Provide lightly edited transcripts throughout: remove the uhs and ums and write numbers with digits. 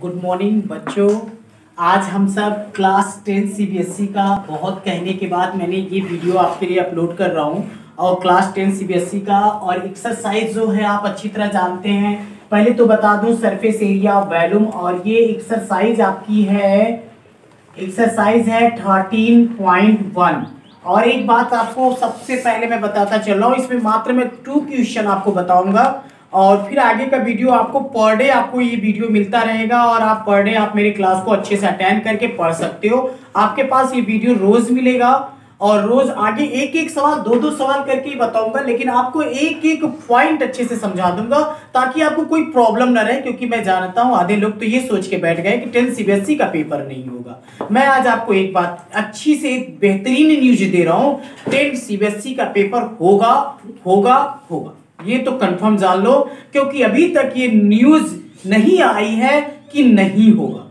Good morning बच्चों। आज हम सब क्लास 10 सीबीएसई का बहुत कहने के बाद मैंने ये वीडियो आपके लिए अपलोड कर रहा हूँ। और क्लास 10 सीबीएसई का और एक्सरसाइज जो है आप अच्छी तरह जानते हैं। पहले तो बता दूं सरफेस एरिया ऑफ वॉल्यूम, और ये एक्सरसाइज आपकी है, एक्सरसाइज है 13.1। और एक बात आपको सबसे पहले मैं बताता चल रहा हूँ, इसमें मात्र मैं 2 क्वेश्चन आपको बताऊंगा और फिर आगे का वीडियो आपको पर डे आपको ये वीडियो मिलता रहेगा और आप पर डे आप मेरी क्लास को अच्छे से अटेंड करके पढ़ सकते हो। आपके पास ये वीडियो रोज मिलेगा और रोज आगे एक एक सवाल दो सवाल करके ही बताऊंगा, लेकिन आपको एक एक पॉइंट अच्छे से समझा दूंगा ताकि आपको कोई प्रॉब्लम ना रहे। क्योंकि मैं जानता हूं आधे लोग तो ये सोच के बैठ गए कि 10 सीबीएसई का पेपर नहीं होगा। मैं आज आपको एक बात अच्छी से बेहतरीन न्यूज दे रहा हूं, 10 सीबीएसई का पेपर होगा होगा होगा, ये तो कंफर्म जान लो। क्योंकि अभी तक ये न्यूज नहीं आई है कि नहीं होगा,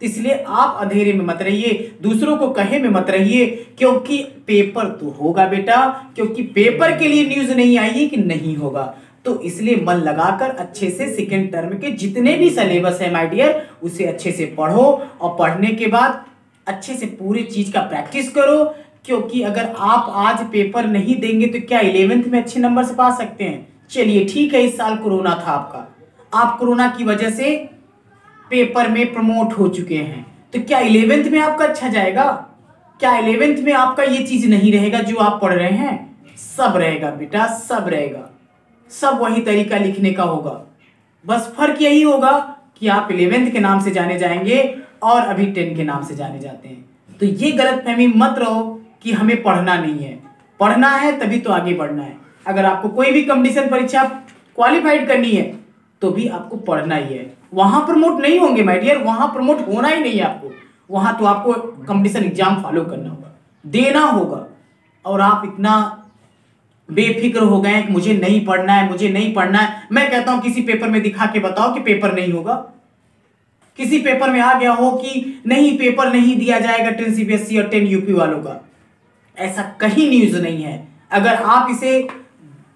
इसलिए आप अंधेरे में मत रहिए, दूसरों को कहे में मत रहिए, क्योंकि पेपर तो होगा बेटा। क्योंकि पेपर के लिए न्यूज नहीं आई है कि नहीं होगा, तो इसलिए मन लगाकर अच्छे से सेकेंड टर्म के जितने भी सिलेबस है माय डियर, उसे अच्छे से पढ़ो और पढ़ने के बाद अच्छे से पूरी चीज का प्रैक्टिस करो। क्योंकि अगर आप आज पेपर नहीं देंगे तो क्या 11th में अच्छे नंबर से पा सकते हैं? चलिए ठीक है, इस साल कोरोना था आपका, आप कोरोना की वजह से पेपर में प्रमोट हो चुके हैं, तो क्या 11th में आपका अच्छा जाएगा? क्या 11th में आपका ये चीज नहीं रहेगा जो आप पढ़ रहे हैं? सब रहेगा बेटा, सब रहेगा, सब वही तरीका लिखने का होगा। बस फर्क यही होगा कि आप 11th के नाम से जाने जाएंगे और अभी 10 के नाम से जाने जाते हैं। तो ये गलतफहमी मत रहो कि हमें पढ़ना नहीं है, पढ़ना है तभी तो आगे बढ़ना है। अगर आपको कोई भी कंपटीशन परीक्षा क्वालिफाइड करनी है तो भी आपको पढ़ना ही है। वहां प्रमोट नहीं होंगे माय डियर, वहां प्रमोट होना ही नहीं है आपको, वहां तो आपको कंपटीशन एग्जाम फॉलो करना होगा, देना होगा। और आप इतना बेफिक्र हो गए कि मुझे नहीं पढ़ना है, मुझे नहीं पढ़ना है। मैं कहता हूं किसी पेपर में दिखा के बताओ कि पेपर नहीं होगा, किसी पेपर में आ गया हो कि नहीं पेपर नहीं दिया जाएगा 10 सीबीएसई और 10 यूपी वालों का, ऐसा कहीं न्यूज नहीं है। अगर आप इसे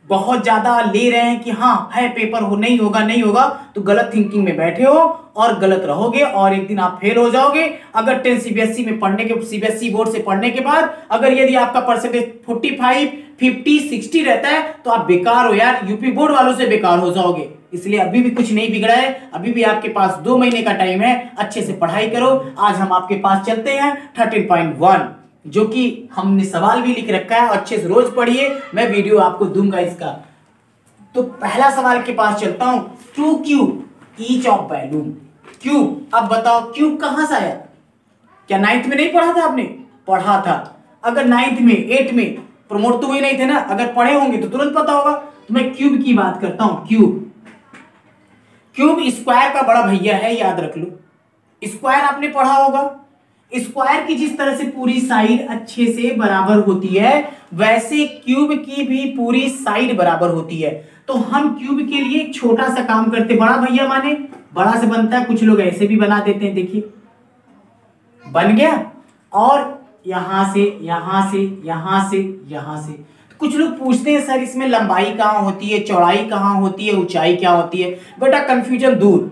बहुत ज्यादा ले रहे हैं कि हाँ है पेपर हो नहीं होगा नहीं होगा, तो गलत थिंकिंग में बैठे हो और गलत रहोगे और एक दिन आप फेल हो जाओगे। अगर 10 सीबीएसई में पढ़ने के, सीबीएसई बोर्ड से पढ़ने के बाद अगर यदि आपका परसेंटेज 45, 50, 60 रहता है तो आप बेकार हो यार, यूपी बोर्ड वालों से बेकार हो जाओगे। इसलिए अभी भी कुछ नहीं बिगड़ा है, अभी भी आपके पास 2 महीने का टाइम है, अच्छे से पढ़ाई करो। आज हम आपके पास चलते हैं 13.1, जो कि हमने सवाल भी लिख रखा है, अच्छे से रोज पढ़िए, मैं वीडियो आपको दूंगा इसका। तो पहला सवाल के पास चलता हूं, 2 cube each of volume. Cube, अब बताओ क्यूब कहां से आया? क्या 9th में नहीं पढ़ा था आपने? पढ़ा था। अगर 9th में 8th में प्रमोट तो हुए नहीं थे ना, अगर पढ़े होंगे तो तुरंत पता होगा। तो मैं क्यूब की बात करता हूं। क्यूब, क्यूब स्क्वायर का बड़ा भैया है, याद रख लो। स्क्वायर आपने पढ़ा होगा, स्क्वायर की जिस तरह से पूरी साइड अच्छे से बराबर होती है, वैसे क्यूब की भी पूरी साइड बराबर होती है। तो हम क्यूब के लिए एक छोटा सा काम करते, बड़ा भैया माने बड़ा से बनता है, कुछ लोग ऐसे भी बना देते हैं, देखिए बन गया। और यहां से यहां से यहां से यहां से, तो कुछ लोग पूछते हैं सर इसमें लंबाई कहां होती है, चौड़ाई कहां होती है, ऊंचाई क्या होती है? बेटा कंफ्यूजन दूर,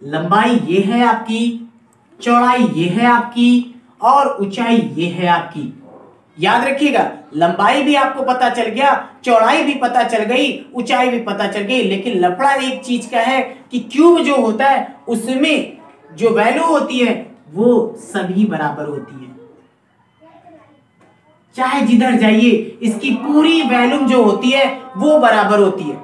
लंबाई ये है आपकी, चौड़ाई ये है आपकी और ऊंचाई ये है आपकी। याद रखिएगा, लंबाई भी आपको पता चल गया, चौड़ाई भी पता चल गई, ऊंचाई भी पता चल गई। लेकिन लफड़ा एक चीज का है कि क्यूब जो होता है उसमें जो वैल्यू होती है वो सभी बराबर होती है, चाहे जिधर जाइए इसकी पूरी वैल्यूम जो होती है वो बराबर होती है।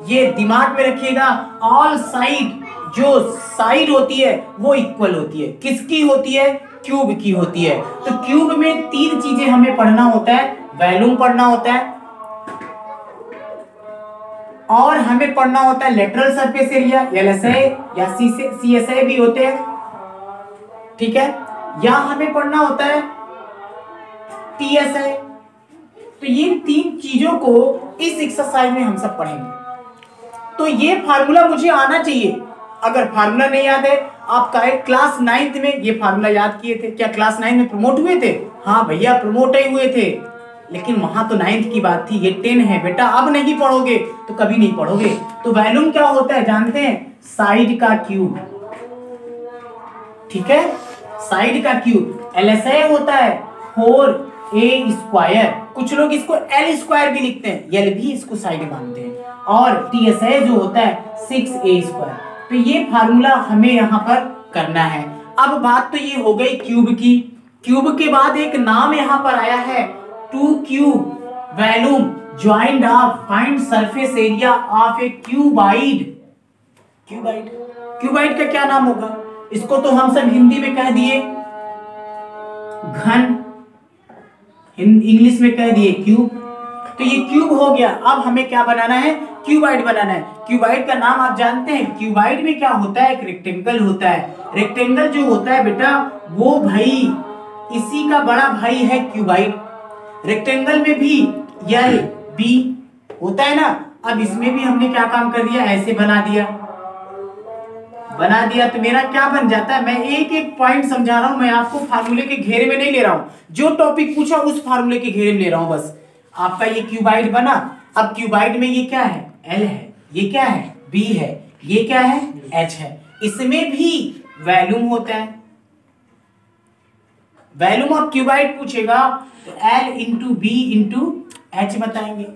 ये दिमाग में रखिएगा, ऑल साइड जो साइड होती है वो इक्वल होती है। किसकी होती है? क्यूब की होती है। तो क्यूब में 3 चीजें हमें पढ़ना होता है, वैल्यूम पढ़ना होता है और हमें पढ़ना होता है लेटरल सरफेस एरिया, एलएसए या सीएसए भी होते हैं, ठीक है, या हमें पढ़ना होता है टीएसए। तो ये 3 चीजों को इस एक्सरसाइज में हम सब पढ़ेंगे। तो ये फार्मूला मुझे आना चाहिए। अगर फार्मूला नहीं याद है, आप क्लास 9th में ये फार्मूला याद किए थे? क्या क्लास 9 में प्रमोट हुए थे? हाँ भैया प्रमोट ही हुए थे, लेकिन वहां तो 9th की बात थी, ये 10 है बेटा। अब नहीं पढ़ोगे तो कभी नहीं पढ़ोगे। तो वॉल्यूम क्या होता है जानते हैं? साइड का क्यूब। ठीक है, साइड का क्यूब। LSA होता है 4a², कुछ लोग इसको L² भी लिखते हैं, L भी इसको साइड मानते हैं, और TSA जो होता है 6a²। तो ये फार्मूला हमें यहाँ पर करना है। अब बात तो ये हो गई क्यूब की। क्यूब के बाद एक नाम यहाँ पर आया है 2 cube volume joined of find surface area of A cuboid. Cuboid का क्या नाम होगा? इसको तो हम सब हिंदी में कह दिए घन, इंग्लिश में कह दिए क्यूब। तो ये क्यूब हो गया। अब हमें क्या बनाना है? क्यूबाइड बनाना है। क्यूबाइड का नाम आप जानते हैं। क्यूबाइड में क्या होता है? एक रेक्टेंगल होता है। रेक्टेंगल जो होता है बेटा, वो भाई इसी का बड़ा भाई है क्यूबाइड। रेक्टेंगल में भी एल बी होता है ना। अब इसमें भी हमने क्या काम कर दिया? ऐसे बना दिया तो मेरा क्या बन जाता है? मैं एक एक पॉइंट समझा रहा हूं, मैं आपको फार्मूले के घेरे में नहीं ले रहा हूं। जो टॉपिक पूछा उस फार्मूले के घेरे में ले रहा हूं बस। आपका ये क्यूबाइड बना। अब क्यूबाइड में ये क्या है? एल है। ये क्या है? बी है। ये क्या है? एच है। इसमें भी वॉल्यूम होता है। वॉल्यूम ऑफ क्यूबाइड पूछेगा तो L into B into H बताएंगे।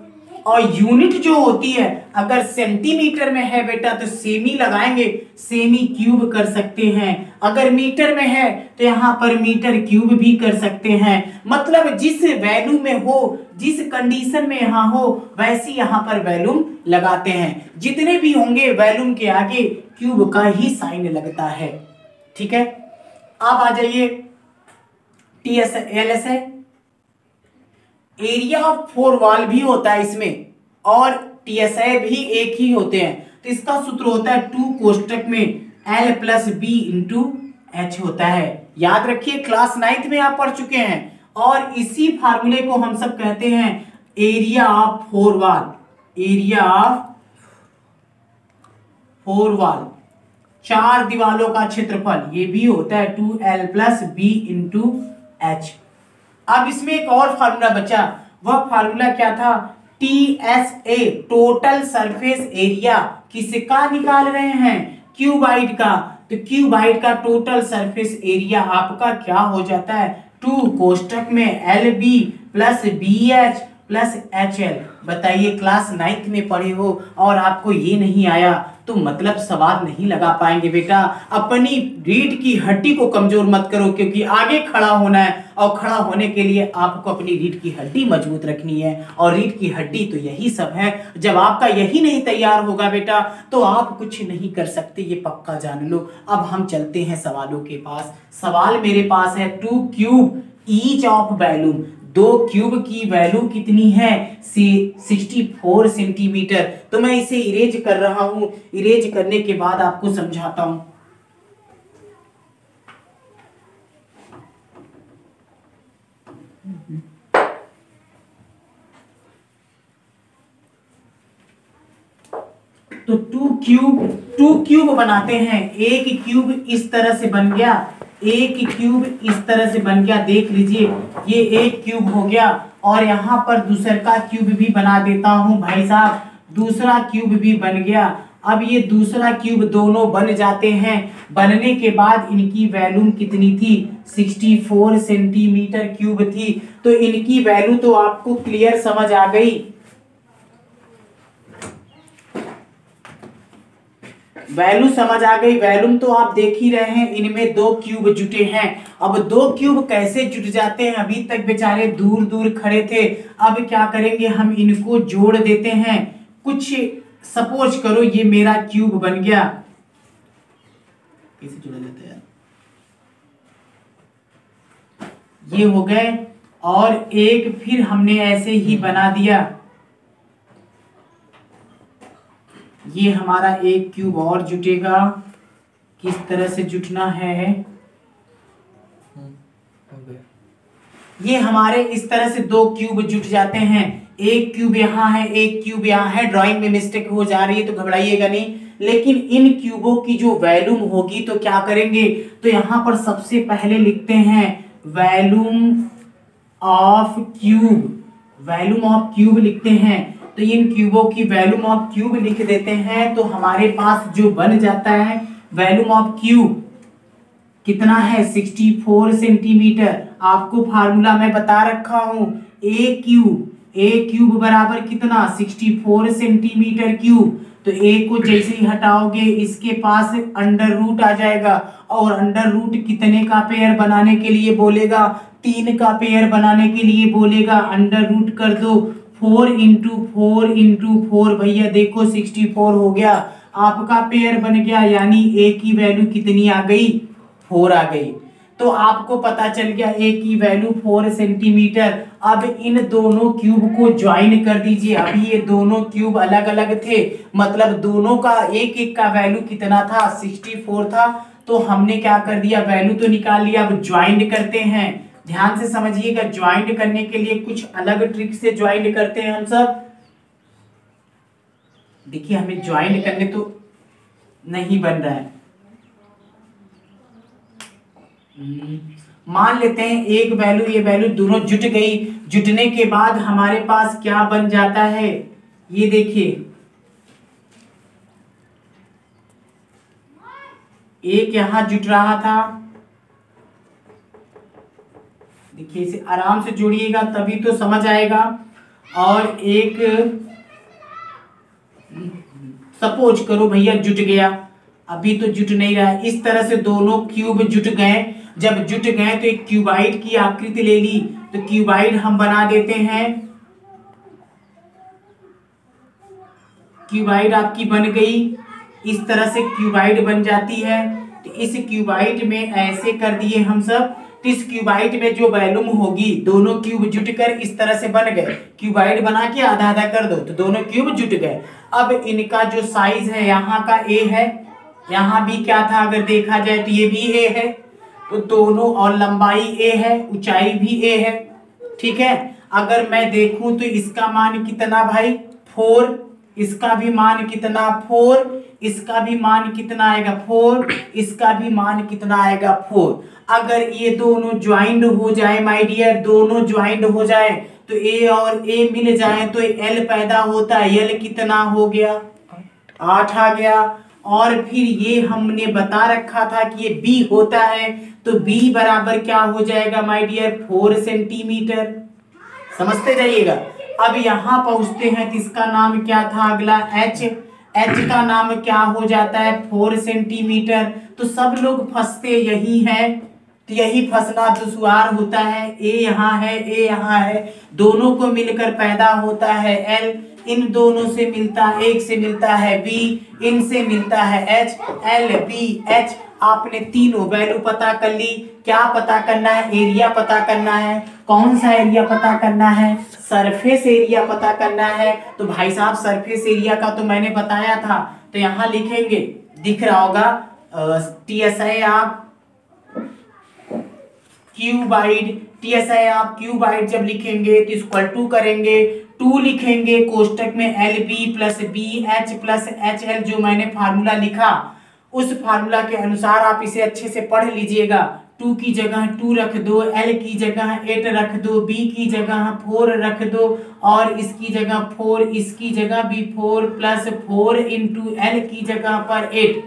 और यूनिट जो होती है, अगर सेंटीमीटर में है बेटा तो सेमी लगाएंगे, सेमी क्यूब कर सकते हैं। अगर मीटर में है तो यहाँ पर मीटर क्यूब भी कर सकते हैं। मतलब जिस वैल्यू में हो, जिस कंडीशन में यहाँ हो, वैसी यहाँ पर वैल्यूम लगाते हैं। जितने भी होंगे वैल्यूम के आगे क्यूब का ही साइन लगता है। ठीक है, अब आ जाइए TSA। एरिया ऑफ 4 वॉल भी होता है इसमें, और TSA भी एक ही होते हैं। तो इसका सूत्र होता है 2 कोष्टक में L plus B into H होता है। याद रखिए, क्लास 9th में आप पढ़ चुके हैं। और इसी फार्मूले को हम सब कहते हैं area of 4 wall. Area of 4 wall, 4 दीवालों का क्षेत्रफल, ये भी होता है 2L plus B into H। अब इसमें एक और फार्मूला बचा। वह फार्मूला क्या था? TSA, total surface area. किसका निकाल रहे हैं? क्यूबाइड का। तो क्यूबाइड का टोटल सरफेस एरिया आपका क्या हो जाता है? 2 कोष्टक में LB plus BH plus HL। बताइए, क्लास 9th में पढ़े हो और आपको ये नहीं आया तो मतलब सवाल नहीं लगा पाएंगे बेटा। अपनी रीढ़ की हड्डी को कमजोर मत करो, क्योंकि आगे खड़ा होना है और खड़ा होने के लिए आपको अपनी रीढ़ की हड्डी मजबूत रखनी है। और रीढ़ की हड्डी तो यही सब है। जब आपका यही नहीं तैयार होगा बेटा तो आप कुछ नहीं कर सकते, ये पक्का जान लो। अब हम चलते हैं सवालों के पास। सवाल मेरे पास है 2 cube each of volume. 2 cube की वैल्यू कितनी है? 64 सेंटीमीटर। तो मैं इसे इरेज कर रहा हूं। इरेज करने के बाद आपको समझाता हूं। तो 2 क्यूब बनाते हैं। एक क्यूब इस तरह से बन गया, एक क्यूब इस तरह से बन गया। देख लीजिए, ये एक क्यूब हो गया। और यहाँ पर दूसरा का क्यूब भी बना देता हूँ भाई साहब। दूसरा क्यूब भी बन गया। अब ये दूसरा क्यूब दोनों बन जाते हैं। बनने के बाद इनकी वैल्यूम कितनी थी? 64 सेंटीमीटर क्यूब थी। तो इनकी वैल्यू तो आपको क्लियर समझ आ गई। वैल्यू समझ आ गई। वैल्यूम तो आप देख ही रहे हैं, इनमें 2 क्यूब जुटे हैं। अब 2 क्यूब कैसे जुट जाते हैं? अभी तक बेचारे दूर दूर खड़े थे। अब क्या करेंगे? हम इनको जोड़ देते हैं। कुछ सपोज करो ये मेरा क्यूब बन गया। कैसे जोड़ा जाता है? ये हो गए, और एक फिर हमने ऐसे ही बना दिया। ये हमारा एक क्यूब और जुटेगा। किस तरह से जुटना है? ये हमारे इस तरह से 2 क्यूब जुट जाते हैं। एक क्यूब यहाँ है, एक क्यूब यहाँ है। ड्राइंग में मिस्टेक हो जा रही है तो घबराइएगा नहीं। लेकिन इन क्यूबों की जो वैल्यूम होगी तो क्या करेंगे? तो यहाँ पर सबसे पहले लिखते हैं volume of cube. Volume of cube लिखते हैं। तो इन क्यूबों की वैल्यूम ऑफ क्यूब लिख देते हैं। तो हमारे पास जो बन जाता है वैल्यूम ऑफ क्यूब कितना है 64 सेंटीमीटर। आपको फार्मूला मैं बता रखा हूं, ए क्यूब बराबर कितना 64 सेंटीमीटर क्यूब। तो ए को जैसे ही हटाओगे इसके पास अंडर रूट आ जाएगा, और अंडर रूट कितने का पेयर बनाने के लिए बोलेगा, 3 का पेयर बनाने के लिए बोलेगा। अंडर रूट कर दो 4 इंटू 4 भैया देखो 64 हो गया, आपका पेयर बन गया, यानी ए की वैल्यू कितनी आ गई, 4 आ गई। तो आपको पता चल गया ए की वैल्यू 4 सेंटीमीटर। अब इन दोनों क्यूब को ज्वाइन कर दीजिए। अभी ये दोनों क्यूब अलग अलग थे, मतलब दोनों का एक एक का वैल्यू कितना था, 64 था। तो हमने क्या कर दिया, वैल्यू तो निकाल लिया, अब ज्वाइन करते हैं। ध्यान से समझिएगा, ज्वाइन करने के लिए कुछ अलग ट्रिक से ज्वाइन करते हैं हम सब। देखिए हमें ज्वाइन करने तो नहीं बन रहा है। मान लेते हैं एक वैल्यू ये वैल्यू दोनों जुट गई, जुटने के बाद हमारे पास क्या बन जाता है, ये देखिए एक यहां जुट रहा था, देखिए इसे आराम से जोड़िएगा तभी तो समझ आएगा। और एक सपोज करो भैया जुट गया, अभी तो जुट नहीं रहा है। इस तरह से दोनों क्यूब जुट गए, जब जुट गए तो एक क्यूबाइड की आकृति ले ली, तो क्यूबाइड हम बना देते हैं। क्यूबाइड आपकी बन गई, इस तरह से क्यूबाइड बन जाती है। तो इस क्यूबाइड में ऐसे कर दिए हम सब, तो इस क्यूबाइड में जो वॉल्यूम होगी, दोनों क्यूब जुटकर इस तरह से बन गए। क्यूबाइड बना के आधा आधा कर दो तो दोनों क्यूब जुट गए। अब इनका जो साइज है, यहाँ का ए है, यहाँ भी क्या था अगर देखा जाए तो ये भी ए है, तो दोनों, और लंबाई ए है, ऊंचाई भी ए है, ठीक है। अगर मैं देखूं तो इसका मान कितना भाई 4, इसका भी मान कितना 4, इसका भी मान कितना आएगा 4, इसका भी मान कितना आएगा 4। अगर ये दोनों ज्वाइंट हो जाए माय डियर, दोनों ज्वाइंट हो जाए तो ए और ए मिल जाए तो एल पैदा होता है। एल कितना हो गया 8 आ गया। और फिर ये हमने बता रखा था कि ये बी होता है, तो बी बराबर क्या हो जाएगा माय डियर 4 सेंटीमीटर। समझते जाइएगा। अब यहाँ पहुंचते हैं तो इसका नाम क्या था अगला एच, एच का नाम क्या हो जाता है 4 सेंटीमीटर। तो सब लोग फंसते यही हैं, तो यही फंसना दुश्वार होता है। ए यहाँ है, ए यहाँ है, दोनों को मिलकर पैदा होता है एल, इन दोनों से मिलता है, एक से मिलता है बी, इनसे मिलता है एच, एल बी एच। आपने तीनों वैल्यू पता कर ली। क्या पता करना है, एरिया पता करना है। कौन सा एरिया पता करना है, सरफेस एरिया पता करना है। तो भाई साहब सरफेस एरिया का तो मैंने बताया था, तो यहाँ लिखेंगे, दिख रहा होगा TSI आप क्यूबाइड, TSI आप क्यूबाइड जब लिखेंगे तो इक्वल टू करेंगे, 2 लिखेंगे कोष्टक में LB plus BH plus HL, जो मैंने फार्मूला लिखा उस फार्मूला के अनुसार आप इसे अच्छे से पढ़ लीजिएगा। 2 की जगह 2 रख दो, L की जगह 8 रख दो, B की जगह 4 रख दो, और इसकी जगह 4, इसकी जगह भी 4 प्लस 4 इंटू L की जगह पर 8,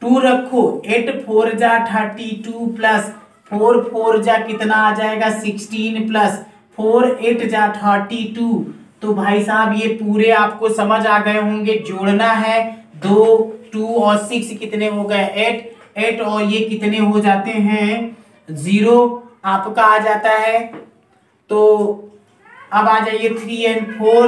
2 रखो, 8 4 जा 32 प्लस 4 4 जा कितना आ जाएगा 16 प्लस 4 8 जा 32। तो भाई साहब ये पूरे आपको समझ आ गए होंगे। जोड़ना है 2 2 और 6 कितने हो गए 8 8, और ये कितने हो जाते हैं 0 आपका आ जाता है। तो अब आ जाइए 3 और 4,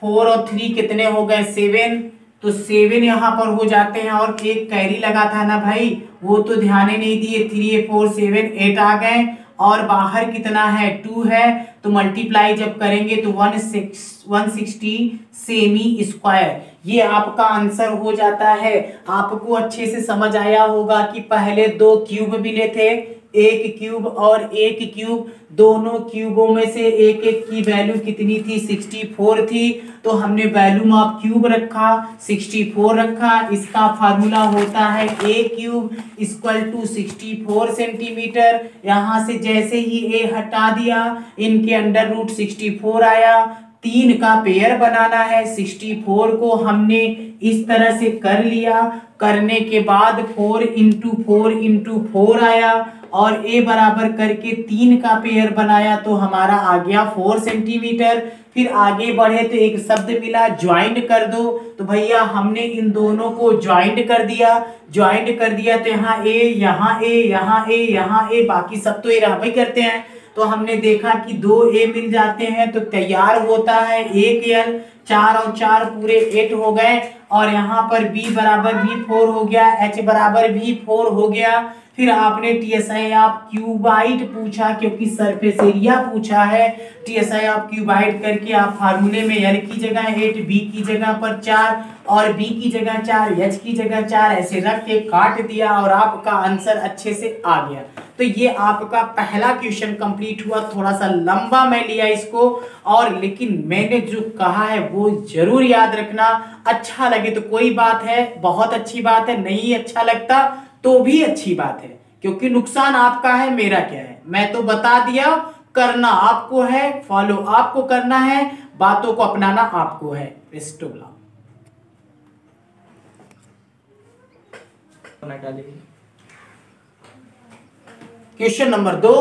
4 और 3 कितने हो गए 7, तो 7 यहाँ पर हो जाते हैं। और एक कैरी लगा था ना भाई, वो तो ध्यान ही नहीं दिए, 3 4 7 8 आ गए, और बाहर कितना है 2 है, तो मल्टीप्लाई जब करेंगे तो 160 सेमी स्क्वायर, ये आपका आंसर हो जाता है। आपको अच्छे से समझ आया होगा कि पहले 2 क्यूब मिले थे, एक क्यूब और एक क्यूब, दोनों क्यूबों में से एक एक की वैल्यू कितनी थी 64 थी, तो हमने वैल्यूम ऑफ क्यूब रखा 64 रखा। इसका फार्मूला होता है ए क्यूब इक्वल टू 64 सेंटीमीटर। यहाँ से जैसे ही ए हटा दिया, इनके अंडर रूट 64 आया, 3 का पेयर बनाना है। 64 को हमने इस तरह से कर लिया। करने के बाद 4 इंटू 4 इंटू 4 आया और a बराबर करके 3 का पेयर बनाया तो हमारा आ गया 4 सेंटीमीटर। फिर आगे बढ़े तो एक शब्द मिला ज्वाइंट कर दो, तो भैया हमने इन दोनों को ज्वाइंट कर दिया। ज्वाइंट कर दिया तो यहाँ a, यहाँ a, यहाँ a, यहाँ a, बाकी सब तो ये रहा करते हैं। तो हमने देखा कि 2a मिल जाते हैं तो तैयार होता है 1l। 4 और 4 पूरे 8 हो गए और यहाँ पर b बराबर भी 4 हो गया, h बराबर भी 4 हो गया। फिर आपने टीएसआई आप क्यूबाइट पूछा क्योंकि सरफेस एरिया पूछा है। टीएसआई आप क्यूबाइट करके आप फार्मूले में l की जगह 8, b की जगह पर 4 और b की जगह 4, h की जगह 4 ऐसे रख के काट दिया और आपका आंसर अच्छे से आ गया। तो ये आपका पहला क्वेश्चन कंप्लीट हुआ। थोड़ा सा लंबा मैं लिया इसको और लेकिन मैंने जो कहा है वो जरूर याद रखना। अच्छा लगे तो कोई बात है, बहुत अच्छी बात है, नहीं अच्छा लगता तो भी अच्छी बात है क्योंकि नुकसान आपका है, मेरा क्या है। मैं तो बता दिया, करना आपको है, फॉलो आपको करना है, बातों को अपनाना आपको है। क्वेश्चन नंबर 2,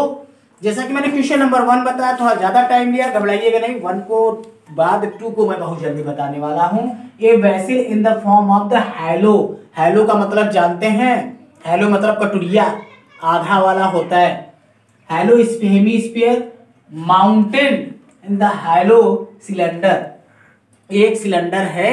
जैसा कि मैंने क्वेश्चन नंबर 1 बताया, थोड़ा ज्यादा टाइम लिया, घबराइएगा नहीं। 1 को बाद 2 को मैं बहुत जल्दी बताने वाला हूं। A vessel in the form of the hello. Hello का मतलब जानते हैं? हैलो मतलब कटोरिया आधा वाला होता है। Hello hemisphere mountain in the hello cylinder. एक सिलेंडर है,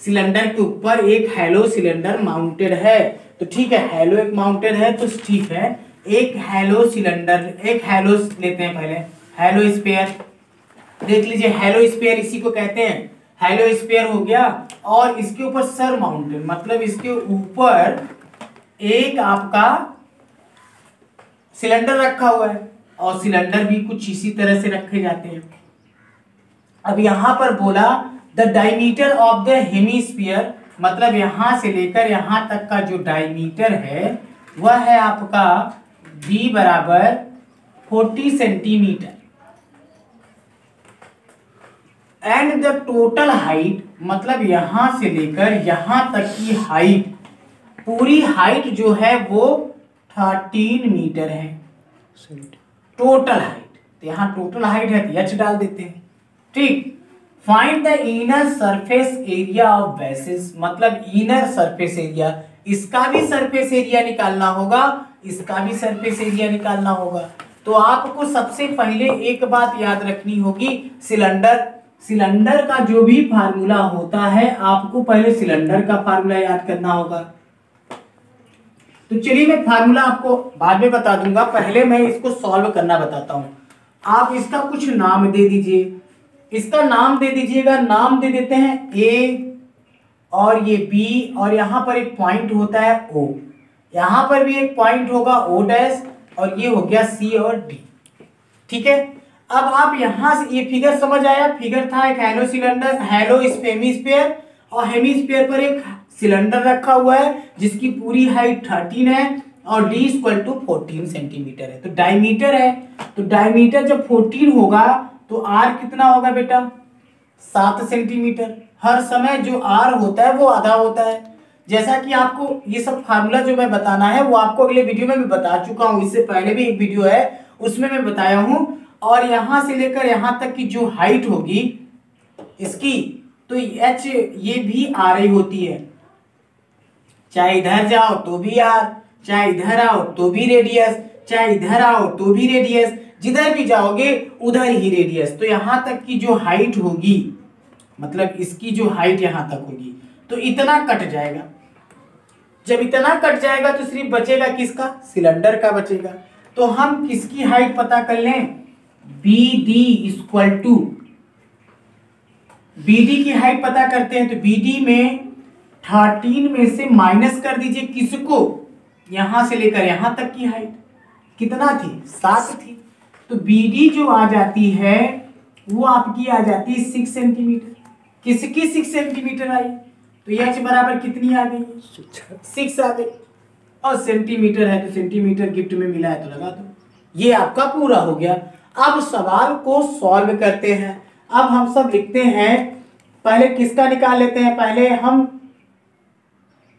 सिलेंडर के ऊपर एक हैलो सिलेंडर माउंटेड है। तो ठीक है, हैलो एक माउंटेड है तो ठीक है। एक हैलो सिलेंडर, एक हैलो लेते हैं पहले, हैलो स्फीयर देख लीजिए। हैलो स्फीयर इसी को कहते हैं, हैलो स्फीयर हो गया। और इसके ऊपर सर माउंटेन मतलब इसके ऊपर एक आपका सिलेंडर रखा हुआ है और सिलेंडर भी कुछ इसी तरह से रखे जाते हैं। अब यहां पर बोला the diameter of the hemisphere, मतलब यहां से लेकर यहां तक का जो डायमीटर है वह है आपका b बराबर 40 centimetre and the total height, मतलब यहां से लेकर यहां तक की हाइट, पूरी हाइट जो है वो 13 मीटर है। टोटल हाइट, तो यहां टोटल हाइट है तो h डाल देते हैं। ठीक। Find the inner surface area of basis, मतलब इनर सरफेस एरिया, इसका भी सरफेस एरिया निकालना होगा, इसका भी सरफेस एरिया निकालना होगा। तो आपको सबसे पहले एक बात याद रखनी होगी, सिलेंडर का जो भी फार्मूला होता है आपको पहले सिलेंडर का फार्मूला याद करना होगा। तो चलिए मैं फार्मूला आपको बाद में बता दूंगा, पहले मैं इसको सॉल्व करना बताता हूं। आप इसका कुछ नाम दे दीजिए, इसका नाम दे दीजिएगा, नाम दे देते हैं ए और ये बी और यहां पर एक पॉइंट होता है ओ, यहां पर भी एक पॉइंट होगा ओ डैश और ये हो गया सी और डी। ठीक है। अब आप यहां से ये फिगर समझ आया, फिगर था एक हैलो सिलेंडर, हैलो हेमिस्फीयर और हेमिस्फीयर पर एक सिलेंडर रखा हुआ है जिसकी पूरी हाइट 13 है और d इक्वल टू 14 सेंटीमीटर है। तो डायमीटर है, तो डायमीटर जब 14 होगा तो r कितना होगा बेटा? 7 सेंटीमीटर। हर समय जो r होता है वो आधा होता है। जैसा कि आपको ये सब फार्मूला जो मैं बताना है वो आपको अगले वीडियो में मैं बता चुका हूं, इससे पहले भी एक वीडियो है उसमें मैं बताया हूं। और यहां से लेकर यहां तक की जो हाइट होगी इसकी, तो h ये भी आ रही होती है, चाहे इधर जाओ तो भी r, चाहे इधर आओ तो भी रेडियस, चाहे इधर आओ तो भी रेडियस, जिधर भी जाओगे उधर ही रेडियस। तो यहां तक की जो हाइट होगी, मतलब इसकी जो हाइट यहां तक होगी तो इतना कट जाएगा। जब इतना कट जाएगा तो सिर्फ बचेगा किसका? सिलेंडर का बचेगा। तो हम किसकी हाइट पता कर लें? BD इक्वल टू, BD की हाइट पता करते हैं तो BD में 13 में से माइनस कर दीजिए किसको? यहां से लेकर यहां तक की हाइट कितना थी? 7 थी। तो BD जो आ जाती है वो आपकी आ जाती है 6 सेंटीमीटर। किसकी 6 सेंटीमीटर आई? तो h बराबर कितनी आ गई? 6 आ गई। और सेंटीमीटर है तो सेंटीमीटर गिफ्ट में मिला है तो लगा दो। ये आपका पूरा हो गया। अब सवाल को सॉल्व करते हैं। अब हम सब लिखते हैं, पहले किसका निकाल लेते हैं, पहले हम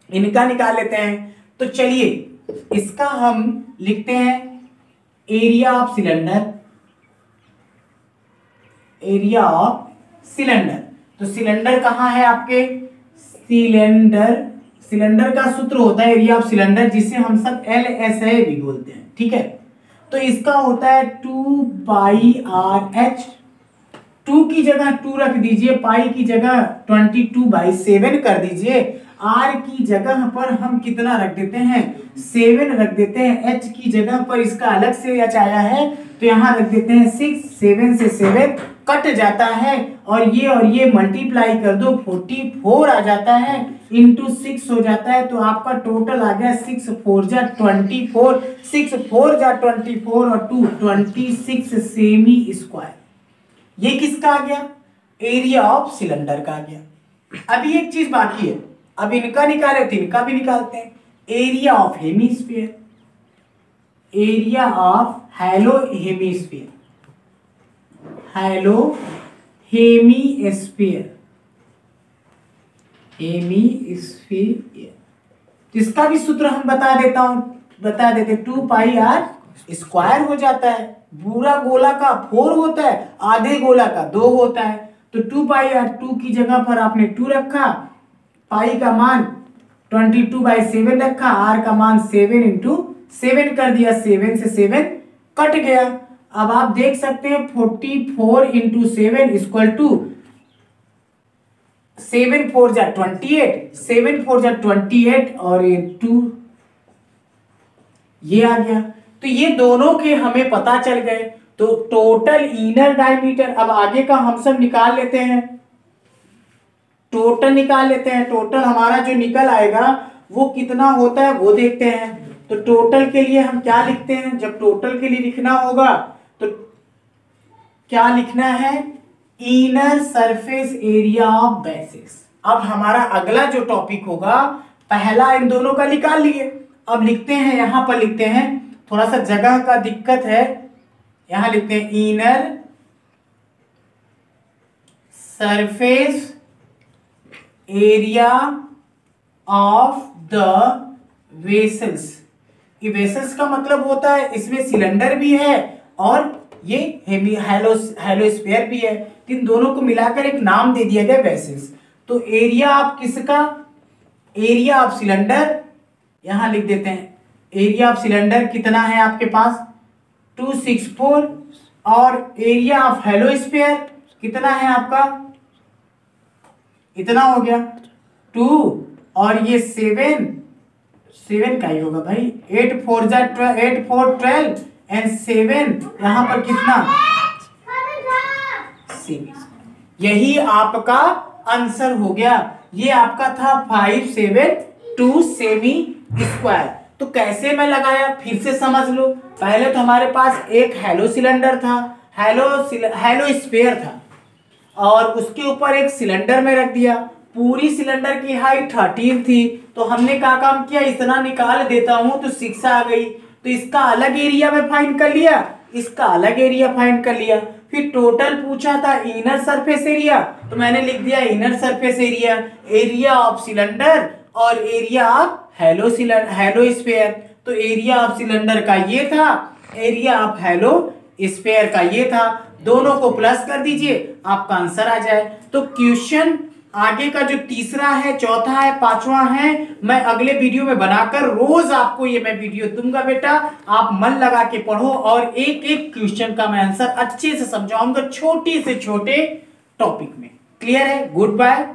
इनका निकाल लेते हैं। तो चलिए इसका हम लिखते हैं area of cylinder, area of cylinder. तो सिलेंडर कहाँ है आपके, सिलेंडर का सूत्र होता है एरिया ऑफ सिलेंडर, जिसे हम सब LSA भी बोलते हैं, ठीक है। तो इसका होता है 2/RH, 2 की जगह 2 रख दीजिए, पाई की जगह 22/7 कर दीजिए, R की जगह पर हम कितना रख देते हैं, 7 रख देते हैं, H की जगह पर इसका अलग से H आया है तो यहाँ रख देते हैं 6, 7 से 7 कट जाता है और ये मल्टीप्लाई कर दो, 44 आ जाता है, इंटू 6 हो जाता है, तो आपका टोटल आ गया 6 4 जा 24, 6 4 जा 24 और 2 26 सेमी स्क्वायर। ये किसका आ गया, एरिया ऑफ सिलेंडर का आ गया। अभी एक चीज बाकी है, अब इनका निकाले तो इनका भी निकालते हैं, area of hemisphere, area of hello hemisphere, hello hemisphere, hemisphere. तो इसका भी सूत्र हम बता देते 2πr स्क्वायर हो जाता है, पूरा गोला का 4 होता है, आधे गोला का 2 होता है, तो 2πr, 2 की जगह पर आपने 2 रखा, पाई का मान 22/7 रखा, r का मान 7 इंटू 7 कर दिया, 7 से 7 कट गया। अब आप देख सकते हैं 44 इंटू 7 इक्वल टू 7 4 जा 28, 7 4 जा 28 और ये 2 ये आ गया। तो ये दोनों के हमें पता चल गए। तो टोटल इनर डायमीटर, अब आगे का हम सब निकाल लेते हैं, टोटल निकाल लेते हैं, टोटल हमारा जो निकल आएगा वो कितना होता है वो देखते हैं। तो टोटल के लिए हम क्या लिखते हैं, जब टोटल के लिए लिखना होगा तो क्या लिखना है, inner surface area of basis. अब हमारा अगला जो टॉपिक होगा, पहला इन दोनों का निकाल लिए, अब लिखते हैं, यहां पर लिखते हैं, थोड़ा सा जगह का दिक्कत है, यहां लिखते हैं inner surface area of the vessels. ये वेसल्स का मतलब होता है इसमें सिलेंडर भी है और ये हेलोस्फीयर भी है, इन दोनों को मिलाकर एक नाम दे दिया गया वेसल्स। तो एरिया ऑफ किसका, एरिया ऑफ सिलेंडर, यहां लिख देते हैं एरिया ऑफ सिलेंडर कितना है आपके पास 264, और एरिया ऑफ हेलोस्फीयर कितना है आपका, इतना हो गया 2, और ये 7 का ही होगा भाई, 8 4 जा 8 4 12 एंड 7 यहां पर कितना, यही आपका आंसर हो गया। ये आपका था 572 सेमी स्क्वायर। तो कैसे मैं लगाया फिर से समझ लो। पहले तो हमारे पास एक हेलो सिलेंडर था, हेलो स्फीयर था, और उसके ऊपर एक सिलेंडर में रख दिया। पूरी सिलेंडर की हाइट 13 थी, तो हमने क्या काम किया, इतना निकाल देता हूं तो 6 आ गई। तो इसका अलग एरिया में फाइंड कर लिया, इसका अलग एरिया फाइंड कर लिया। फिर टोटल पूछा था इनर सरफेस एरिया, तो मैंने लिख दिया inner surface area, area of cylinder और एरिया ऑफ हेलो स्फीयर। तो एरिया ऑफ सिलेंडर का ये था, एरिया ऑफ हेलो स्फीयर का ये था, दोनों को प्लस कर दीजिए आपका आंसर आ जाए। तो क्वेश्चन आगे का जो तीसरा है, चौथा है, पांचवा है, मैं अगले वीडियो में बनाकर रोज आपको ये मैं वीडियो दूंगा बेटा। आप मन लगा के पढ़ो और एक एक क्वेश्चन का मैं आंसर अच्छे से समझाऊंगा छोटे से छोटे टॉपिक में। क्लियर है? Good bye.